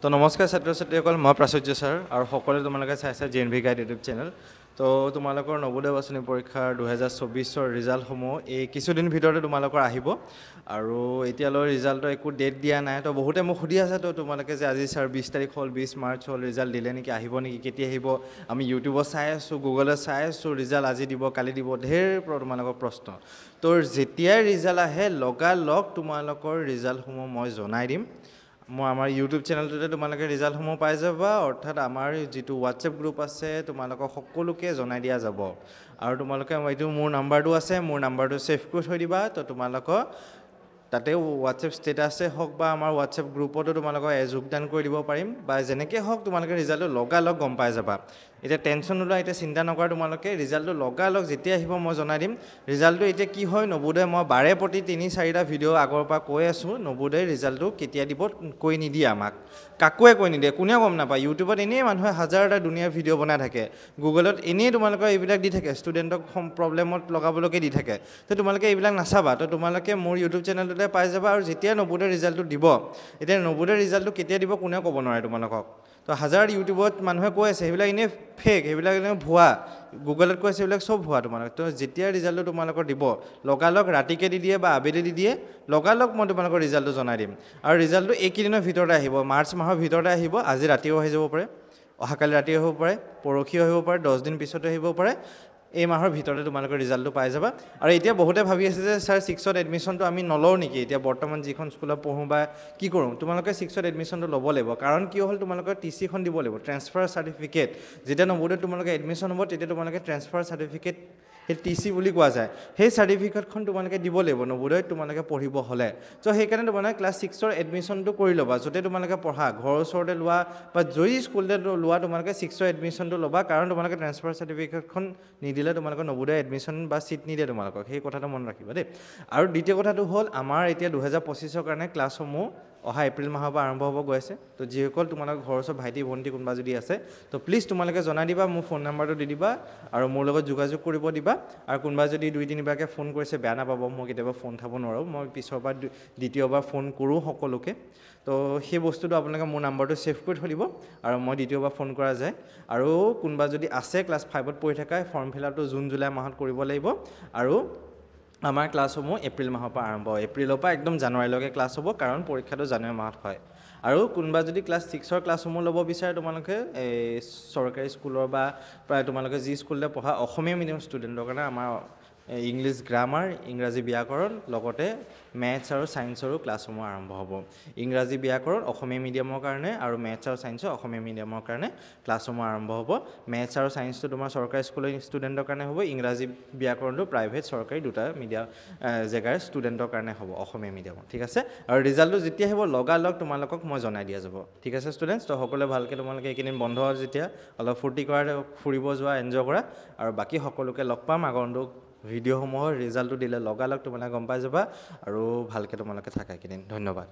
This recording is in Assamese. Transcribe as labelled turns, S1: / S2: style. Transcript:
S1: তো নমস্কাৰ ছাত্ৰ ছাত্ৰীসকল মই প্ৰাচুৰ্য ছাৰ আৰু সকলোৱে তোমালোকে চাইছা জেএনভি গাইড ইউটিউব চেনেল তো তোমালোকৰ নৱোদয় বাছনি পৰীক্ষাৰ 2024ৰ ৰিজাল্টসমূহ এই কিছুদিন ভিতৰতে তোমালোকৰ আহিব আৰু এতিয়ালৈ ৰিজাল্টৰ একো ডেট দিয়া নাই তো বহুতে মোক সুধি আছে তো তোমালোকে যে আজি ছাৰ 20 তাৰিখ হ'ল 20 মাৰ্চ হ'ল ৰিজাল্ট দিলে নেকি আহিব নেকি কেতিয়া আহিব আমি ইউটিউবত চাই আছোঁ গুগলত চাই আছোঁ ৰিজাল্ট আজি দিব কালি দিব ঢেৰ তোমালোকৰ প্ৰশ্ন তো যেতিয়াই ৰিজাল্ট আহে লগালগ তোমালোকৰ ৰিজাল্টসমূহ মই জনাই দিম মই আমাৰ ইউটিউব চেনেলটোতে তোমালোকে ৰিজাল্টসমূহ পাই যাবা অৰ্থাৎ আমাৰ যিটো হোৱাটছএপ গ্ৰুপ আছে তোমালোকক সকলোকে জনাই দিয়া যাব আৰু তোমালোকে এইটো মোৰ নাম্বাৰটো আছে মোৰ নাম্বাৰটো ছেভ কৰি থৈ দিবা তো তোমালোকক তাতে হোৱাটছএপ ষ্টেটাছে হওক বা আমাৰ হোৱাটছএপ গ্ৰুপতো তোমালোকক যোগদান কৰি দিব পাৰিম বা যেনেকৈ হওক তোমালোকে ৰিজাল্টটো লগালগ গম পাই যাবা এতিয়া টেনশ্যন নোলোৱা এতিয়া চিন্তা নকৰা তোমালোকে ৰিজাল্টটো লগালগ যেতিয়া আহিব মই জনাই দিম ৰিজাল্টটো এতিয়া কি হয় নৱোদয় মই বাৰে প্ৰতি 3-4টা ভিডিঅ' আগৰ পৰা কৈ আছোঁ নৱোদয় ৰিজাল্টটো কেতিয়া দিব কৈ নিদিয়ে আমাক কাকোৱে কৈ নিদিয়ে কোনেও গম নাপায় ইউটিউবত এনেই মানুহে হাজাৰটা দুনিয়াৰ ভিডিঅ' বনাই থাকে গুগলত এনেই তোমালোকৰ এইবিলাক দি থাকে ষ্টুডেণ্টক প্ৰব্লেমত লগাবলৈকে দি থাকে তো তোমালোকে এইবিলাক নাচাবা তো তোমালোকে মোৰ ইউটিউব চেনেলটোতে পাই যাবা আৰু যেতিয়া নৱোদয় ৰিজাল্টটো দিব এতিয়া নৱোদয় ৰিজাল্টটো কেতিয়া দিব কোনেও ক'ব নোৱাৰে তোমালোকক তো হাজাৰ ইউটিউবত মানুহে কৈ আছে সেইবিলাক এনেই ফেক সেইবিলাক এনেই ভুৱা গুগলত কৈ আছে সেইবিলাক চব ভুৱা তোমালোক তো যেতিয়া ৰিজাল্টটো তোমালোকৰ দিব লগালগ ৰাতিকে দি দিয়ে বা আবেলি দি দিয়ে লগালগ মই তোমালোকৰ ৰিজাল্টটো জনাই দিম আৰু ৰিজাল্টটো এইকেইদিনৰ ভিতৰতে আহিব মাৰ্চ মাহৰ ভিতৰতে আহিব আজি ৰাতিও আহি যাব পাৰে অহাকালি ৰাতি আহিব পাৰে পৰহিও আহিব পাৰে 10 দিন পিছতে আহিব পাৰে এই মাহৰ ভিতৰতে তোমালোকৰ ৰিজাল্টটো পাই যাবা আৰু এতিয়া বহুতে ভাবি আছে যে ছাৰ 6ত এডমিশ্যনটো আমি নলওঁ নেকি এতিয়া বৰ্তমান যিখন স্কুলত পঢ়োঁ বা কি কৰোঁ তোমালোকে 6ত এডমিশ্যনটো ল'ব লাগিব কাৰণ কিয় হ'ল তোমালোকৰ টিচিখন দিব লাগিব ট্ৰেন্সফাৰ চাৰ্টিফিকেট যেতিয়া নৱোদয়ত তোমালোকে এডমিশ্যন হ'ব তেতিয়া তোমালোকে ট্ৰেন্সফাৰ চাৰ্টিফিকেট সেই টিচি বুলি কোৱা যায় সেই চাৰ্টিফিকেটখন তোমালোকে দিব লাগিব নৱোদয়ত তোমালোকে পঢ়িব হ'লে চ' সেইকাৰণে তোমালোকে ক্লাছ 6ৰ এডমিশ্যনটো কৰি ল'বা য'তে তোমালোকে পঢ়া ঘৰৰ ওচৰতে লোৱা বা যদি স্কুলতে লোৱা তোমালোকে 6ৰ এডমিশ্যনটো ল'বা কাৰণ তোমালোকে ট্ৰেন্সফাৰ চাৰ্টিফিকেটখন নিদিলে তোমালোকৰ নৱোদয় এডমিশ্যন বা ছিট নিদিয়ে তোমালোকক সেই কথাটো মনত ৰাখিবা দেই আৰু দ্বিতীয় কথাটো হ'ল আমাৰ এতিয়া 2025ৰ কাৰণে ক্লাছসমূহ অহা এপ্ৰিল মাহৰ পৰা আৰম্ভ হ'ব গৈ আছে তো যিসকল তোমালোকৰ ঘৰৰ ওচৰত ভাইটি ভণ্টি কোনোবা যদি আছে তো প্লিজ তোমালোকে জনাই দিবা মোৰ ফোন নাম্বাৰটো দি দিবা আৰু মোৰ লগত যোগাযোগ কৰিব দিবা আৰু কোনোবা যদি 2-3বাৰকৈ ফোন কৰিছে বেয়া নাপাব মই কেতিয়াবা ফোন উঠাব নোৱাৰোঁ মই পিছৰবাৰ দ্বিতীয়বাৰ ফোন কৰোঁ সকলোকে তো সেই বস্তুটো আপোনালোকে মোৰ নাম্বাৰটো ছেভ কৰি থৈ দিব আৰু মই দ্বিতীয়বাৰ ফোন কৰা যায় আৰু কোনোবা যদি আছে ক্লাছ 5ত পঢ়ি থকা ফৰ্ম ফিল আপটো জুন জুলাই মাহত কৰিব লাগিব আৰু আমাৰ ক্লাছসমূহ এপ্ৰিল মাহৰ পৰা আৰম্ভ হয় এপ্ৰিলৰ পৰা একদম জানুৱাৰীলৈকে ক্লাছ হ'ব কাৰণ পৰীক্ষাটো জানুৱাৰী মাহত হয় আৰু কোনোবা যদি ক্লাছ 6ৰ ক্লাছসমূহ ল'ব বিচাৰে তোমালোকে এই চৰকাৰী স্কুলৰ বা প্ৰায় তোমালোকে যি স্কুলতে পঢ়া অসমীয়া মিডিয়াম ষ্টুডেণ্টৰ কাৰণে আমাৰ ইংলিছ গ্ৰামাৰ ইংৰাজী ব্যাকৰণ লগতে মেথছ আৰু ছায়েন্সৰো ক্লাছসমূহ আৰম্ভ হ'ব ইংৰাজী ব্যাকৰণ অসমীয়া মিডিয়ামৰ কাৰণে আৰু মেথছ আৰু ছায়েন্সৰ অসমীয়া মিডিয়ামৰ কাৰণে ক্লাছসমূহ আৰম্ভ হ'ব মেথছ আৰু ছায়েন্সটো তোমাৰ চৰকাৰী স্কুলৰ ষ্টুডেণ্টৰ কাৰণে হ'ব ইংৰাজী ব্যাকৰণটো প্ৰাইভেট চৰকাৰী দুটা মিডিয়াম জেগাৰ ষ্টুডেণ্টৰ কাৰণে হ'ব অসমীয়া মিডিয়ামত ঠিক আছে আৰু ৰিজাল্টটো যেতিয়া আহিব লগালগ তোমালোকক মই জনাই দিয়া যাব ঠিক আছে ষ্টুডেণ্টছ তো সকলোৱে ভালকৈ তোমালোকে এইকেইদিন বন্ধ যেতিয়া অলপ ফূৰ্তি কৰা ফুৰিব যোৱা এনজয় কৰা আৰু বাকী সকলোকে লগ পাম আগন্তুক ভিডিঅ'সমূহৰ ৰিজাল্টটো দিলে লগালগ তোমালোকে গম পাই যাবা আৰু ভালকৈ তোমালোকে থাকা এইকেইদিন ধন্যবাদ